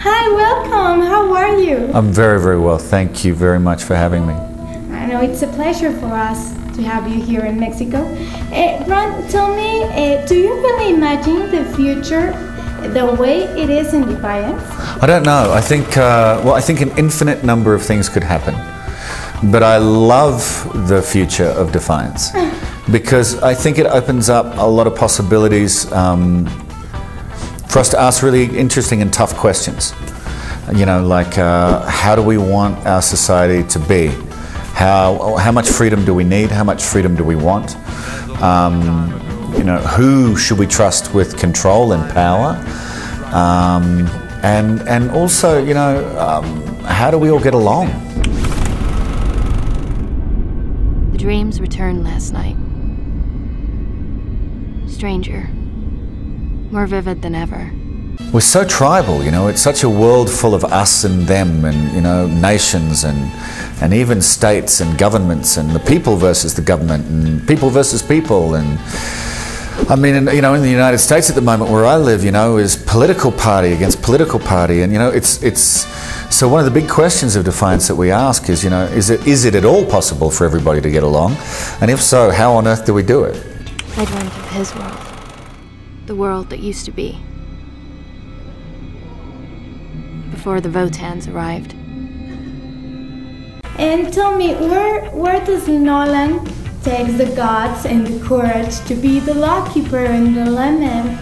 Hi, welcome. How are you? I'm very, very well. Thank you very much for having me. I know it's a pleasure for us to have you here in Mexico. Ron, tell me, do you really imagine the future the way it is in Defiance? I don't know. I think, I think an infinite number of things could happen. But I love the future of Defiance because I think it opens up a lot of possibilities for us to ask really interesting and tough questions. You know, like how do we want our society to be? How much freedom do we need? How much freedom do we want? You know, who should we trust with control and power? And also, you know, how do we all get along? The dreams returned last night. Stranger. More vivid than ever. We're so tribal, you know, it's such a world full of us and them and, you know, nations and even states and governments and the people versus the government and people versus people. And I mean, you know, in the United States at the moment where I live, you know, is political party against political party. And, you know, so one of the big questions of Defiance that we ask is, you know, is it at all possible for everybody to get along? And if so, how on earth do we do it? I dreamt of his world. The world that used to be. Before the Votans arrived. And tell me, where does Nolan take the guts and the courage to be the lawkeeper and the lemon?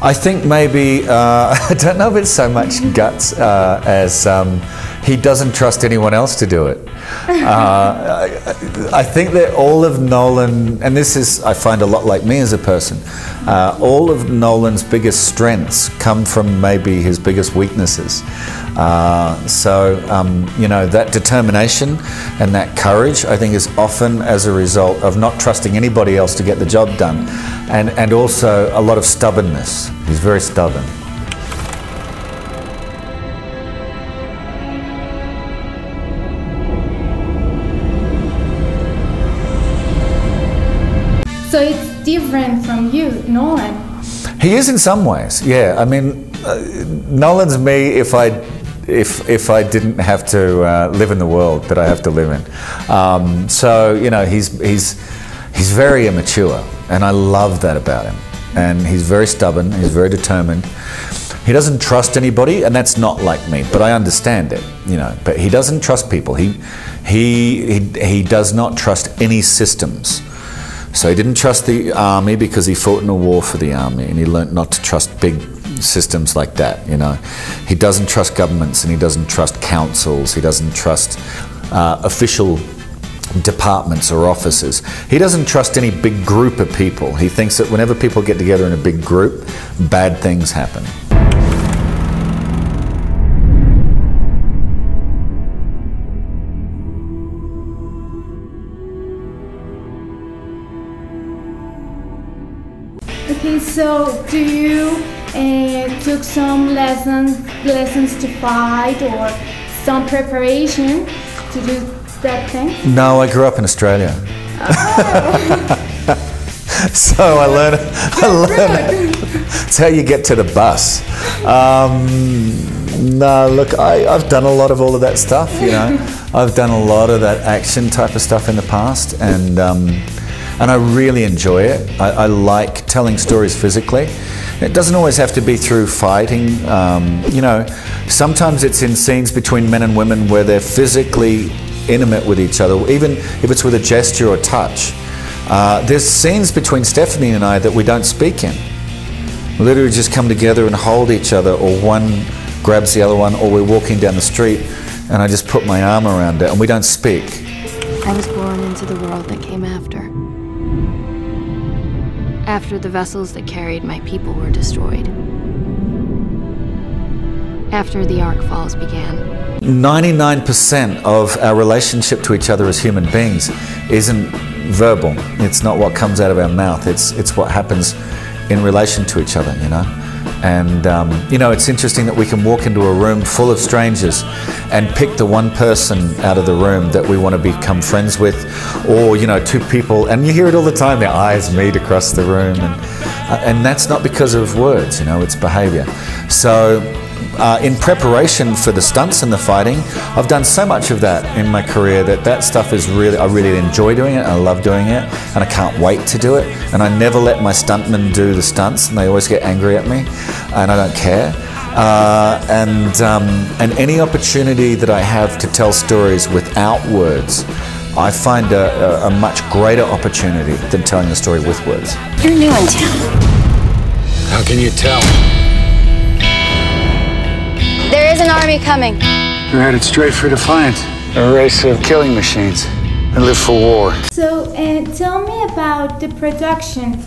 I think maybe, I don't know if it's so much guts as he doesn't trust anyone else to do it. I think that all of Nolan, and this is, I find a lot like me as a person, all of Nolan's biggest strengths come from maybe his biggest weaknesses. You know, that determination and that courage, I think, is often as a result of not trusting anybody else to get the job done. And also a lot of stubbornness. He's very stubborn. So it's different from you, Nolan. He is in some ways, yeah. I mean, Nolan's me if I didn't have to live in the world that I have to live in. So you know, he's very immature, and I love that about him. And he's very stubborn. He's very determined. He doesn't trust anybody, and that's not like me. But I understand it, you know. But he doesn't trust people. He does not trust any systems. So he didn't trust the army because he fought in a war for the army, and he learnt not to trust big systems like that, you know. He doesn't trust governments, and he doesn't trust councils. He doesn't trust official departments or offices. He doesn't trust any big group of people. He thinks that whenever people get together in a big group, bad things happen. Okay, so do you took some lessons to fight or some preparation to do that thing? No, I grew up in Australia. Oh. So I learned it's how you get to the bus. No, look, I've done a lot of all of that stuff, you know. I've done a lot of that action type of stuff in the past, and I really enjoy it. I like telling stories physically. It doesn't always have to be through fighting. You know, sometimes it's in scenes between men and women where they're physically intimate with each other, even if it's with a gesture or touch. There's scenes between Stephanie and I that we don't speak in. We literally just come together and hold each other, or one grabs the other one, or we're walking down the street and I just put my arm around it and we don't speak. I was born into the world that came after. After the vessels that carried my people were destroyed. After the Ark Falls began. 99% of our relationship to each other as human beings isn't verbal. It's not what comes out of our mouth. It's what happens in relation to each other, you know. And you know, it's interesting that we can walk into a room full of strangers and pick the one person out of the room that we want to become friends with, or you know, two people, and you hear it all the time, their eyes meet across the room, and that's not because of words, you know, it's behavior. So in preparation for the stunts and the fighting, I've done so much of that in my career that stuff is really, I really enjoy doing it, I love doing it, and I can't wait to do it. And I never let my stuntmen do the stunts, and they always get angry at me, and I don't care. And any opportunity that I have to tell stories without words, I find a much greater opportunity than telling the story with words. You're new in town. How can you tell? There is an army coming. We're headed straight for Defiance. A race of killing machines that live for war. So tell me about the production.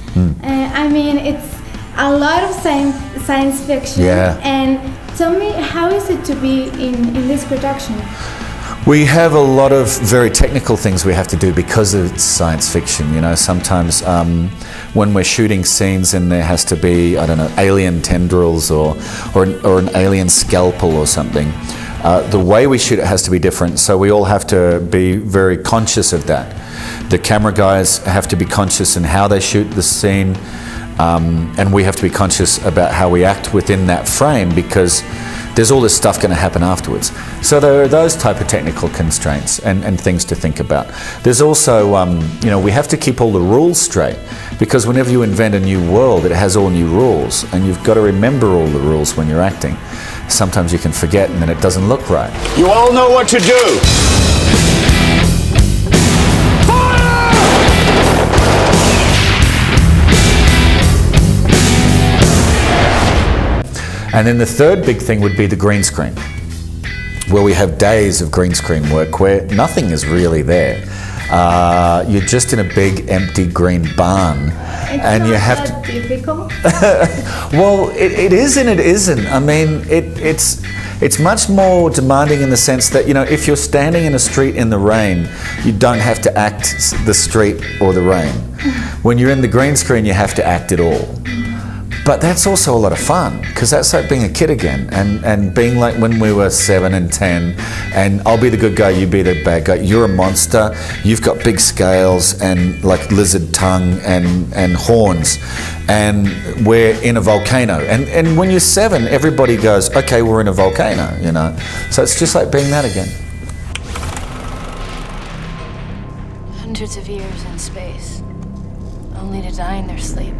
I mean, it's a lot of science fiction. Yeah. And tell me, how is it to be in this production? We have a lot of very technical things we have to do because it's science fiction. You know, sometimes when we're shooting scenes and there has to be, I don't know, alien tendrils or an alien scalpel or something, the way we shoot it has to be different. So we all have to be very conscious of that. The camera guys have to be conscious in how they shoot the scene, and we have to be conscious about how we act within that frame, because there's all this stuff going to happen afterwards. So there are those type of technical constraints and things to think about. There's also, you know, we have to keep all the rules straight, because whenever you invent a new world, it has all new rules, and you've got to remember all the rules when you're acting. Sometimes you can forget and then it doesn't look right. You all know what to do! And then the third big thing would be the green screen, where we have days of green screen work where nothing is really there. You're just in a big empty green barn, and you have to. Difficult. Well, it is and it isn't. I mean, it's much more demanding in the sense that, you know, if you're standing in a street in the rain, you don't have to act the street or the rain. When you're in the green screen, you have to act it all. But that's also a lot of fun, because that's like being a kid again, and being like when we were 7 and 10, and I'll be the good guy, you be the bad guy. You're a monster, you've got big scales and like lizard tongue and horns, and we're in a volcano. And when you're 7, everybody goes, okay, we're in a volcano, you know. So it's just like being that again. Hundreds of years in space, only to die in their sleep.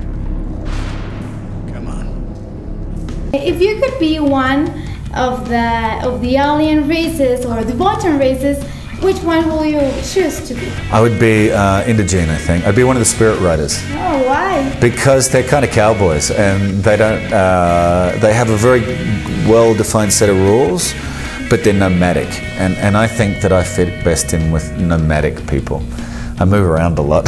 If you could be one of the alien races or the bottom races, which one will you choose to be? I would be Indigene, I think. I'd be one of the spirit riders. Oh, why? Because they're kind of cowboys, and they don't. They have a very well-defined set of rules, but they're nomadic, and I think that I fit best in with nomadic people. I move around a lot.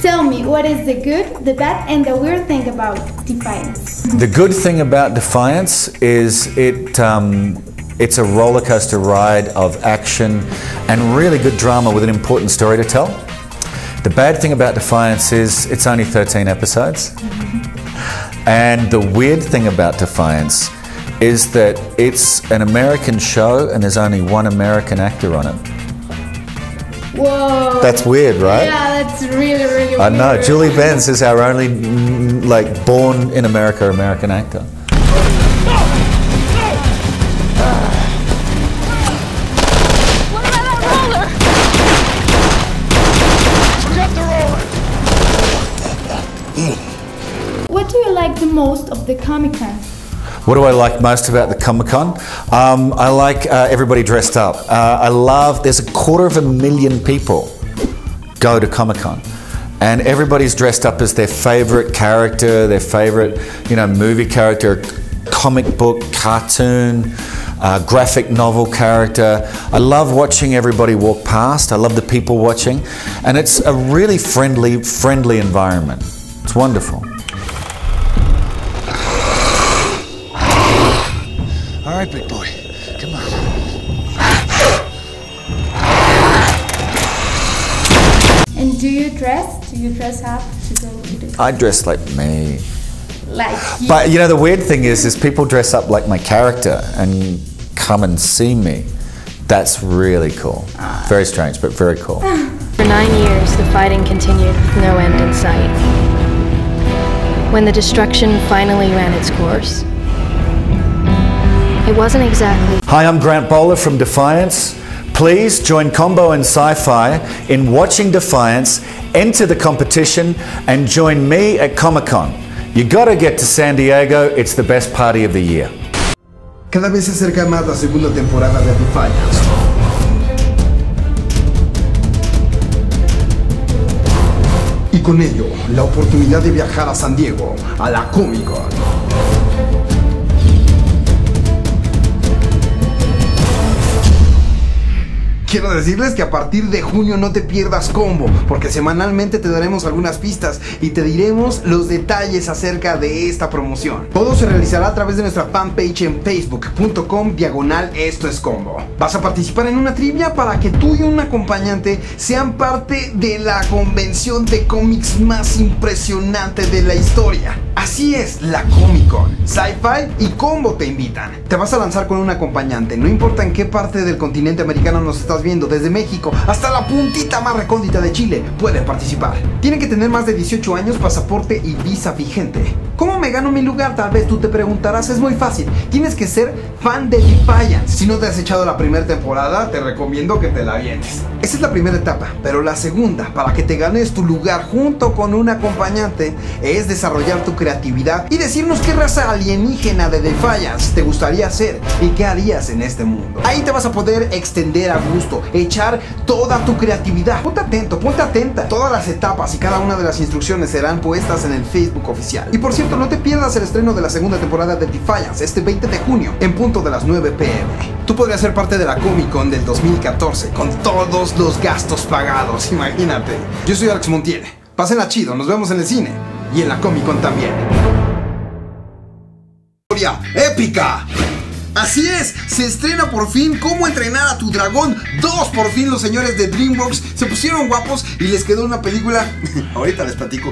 Tell me, what is the good, the bad, and the weird thing about Defiance? The good thing about Defiance is it's a roller coaster ride of action and really good drama with an important story to tell. The bad thing about Defiance is it's only 13 episodes. And the weird thing about Defiance is that it's an American show and there's only one American actor on it. Whoa. That's weird, right? Yeah, that's really, really weird. I know. Julie Benz is our only, like, born in America American actor. What about that roller? Forget the roller! What do you like the most of the Comic-Con? What do I like most about the Comic-Con? I like everybody dressed up. I love, there's 250,000 people go to Comic-Con, and everybody's dressed up as their favorite character, their favorite, you know, movie character, comic book, cartoon, graphic novel character. I love watching everybody walk past. I love the people watching, and it's a really friendly environment. It's wonderful. All right, big boy, come on. And do you dress up to go to the... I dress like me. Like you? But you know, the weird thing is people dress up like my character and come and see me. That's really cool. Very strange, but very cool. For 9 years, the fighting continued with no end in sight. When the destruction finally ran its course, it wasn't exactly... Hi, I'm Grant Bowler from Defiance. Please join Combo and SYFY in watching Defiance, enter the competition, and join me at Comic-Con. You gotta get to San Diego, it's the best party of the year. Cada vez se acerca más la segunda temporada de Defiance. Y con ello, la oportunidad de viajar a San Diego, a la Comic-Con. Quiero decirles que a partir de junio no te pierdas Combo, porque semanalmente te daremos algunas pistas y te diremos los detalles acerca de esta promoción. Todo se realizará a través de nuestra fanpage en facebook.com/esto es combo. Vas a participar en una trivia para que tú y un acompañante sean parte de la convención de cómics más impresionante de la historia. Así es, la Comic Con, SYFY y Combo te invitan. Te vas a lanzar con un acompañante, no importa en qué parte del continente americano nos estás viendo, desde México hasta la puntita más recóndita de Chile, puedes participar. Tienen que tener más de 18 años, pasaporte y visa vigente. ¿Cómo me gano mi lugar? Tal vez tú te preguntarás. Es muy fácil, tienes que ser fan de Defiance. Si no te has echado la primera temporada, te recomiendo que te la avientes. Esa es la primera etapa, pero la segunda, para que te ganes tu lugar junto con un acompañante, es desarrollar tu creatividad y decirnos qué raza alienígena de Defiance te gustaría ser y qué harías en este mundo. Ahí te vas a poder extender a gusto, echar toda tu creatividad. Ponte atento, ponte atenta. Todas las etapas y cada una de las instrucciones serán puestas en el Facebook oficial. Y por cierto, no te pierdas el estreno de la segunda temporada de Defiance este 20 de junio en punto de las 9 p.m. Tú podrías ser parte de la Comic Con del 2014 con todos los gastos pagados, imagínate. Yo soy Alex Montiel. Pásenla chido, nos vemos en el cine y en la Comic Con también. Historia épica. Así es, se estrena por fin Cómo entrenar a tu dragón 2. Por fin los señores de DreamWorks se pusieron guapos y les quedó una película. Ahorita les platico.